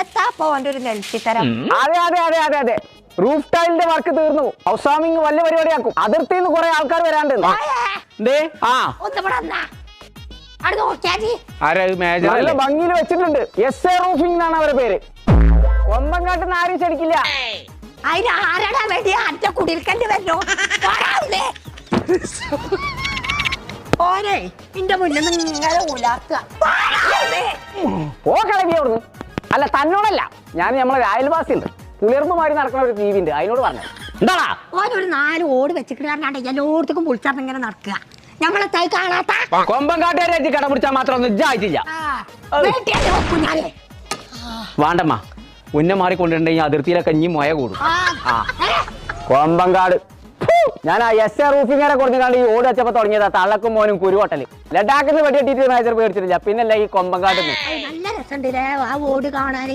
എത്താ പോന്റെ ഒരു നെൽച്ചിത്തരം. അതെ അതെ അതെ അതെ അതെ റൂഫ് ടൈലിന്റെ വർക്ക് തീർന്നു. ഹൗസ് വാമിങ് വലിയ പരിപാടിയാക്കും. അതിർത്തിന്ന് കുറെ ആൾക്കാർ വരാണ്ട്. നല്ല ഭംഗിയിൽ വെച്ചിട്ടുണ്ട്. SA റൂഫിംഗ് എന്നാണ് അവരുടെ പേര്. കൊമ്പങ്കാട്ടുന്ന ആരും ശരിക്കില്ല. അതിന് ആരാടാ വേണ്ടി അറ്റ കുടിൽക്കണ്ടി വരണോ? ഓരേ നിന്റെ മുന്നിൽ ഇങ്ങനെ ഉലാത്തുക. പോ കളകി അവിടുന്ന്. അല്ല തന്നോടല്ല, ഞാൻ നമ്മളെ അയൽവാസിയുണ്ട്, പുളിയർമ്പുമാരി നടക്കുന്ന ഒരു ജീവിണ്ട്, അതിനോട് പറഞ്ഞു. എന്താടാ ഓനൊരു 4 ഓട് വെച്ചിട്ട് കാരണാണ്ട് എല്ലായിടത്തും പൊളിച്ചാർന്ന് ഇങ്ങനെ നടക്കുക. നമ്മളെ തൈ കാണാത്ത കൊമ്പങ്കാട്ടുകാരെ കട പിടിച്ചാൽ മാത്രം ഒന്നും ഇജ്ജായിട്ടില്ല. വേണ്ടമ്മ, ഉന്നെ മാറിക്കൊണ്ടിട്ടുണ്ടെങ്കിൽ അതിർത്തിയിലൊക്കെ ഇനി മൊയ കൂടും. കൊമ്പങ്കാട് ഞാൻ SA റൂഫിങ്ങനെ കൊടുത്തിട്ടാണ് ഈ ഓട് വെച്ചപ്പോ തുടങ്ങിയതാ. തള്ളക്കും മോനും കുരുവട്ടല് ലഡാക്കിന് വെടിയെട്ടിട്ട് മേജർ പേടിച്ചിട്ടില്ല. പിന്നല്ല ഈ കൊമ്പങ്കാട്ടിൽ നല്ല രസമുണ്ടല്ലേ ആ ഓട് കാണാൻ.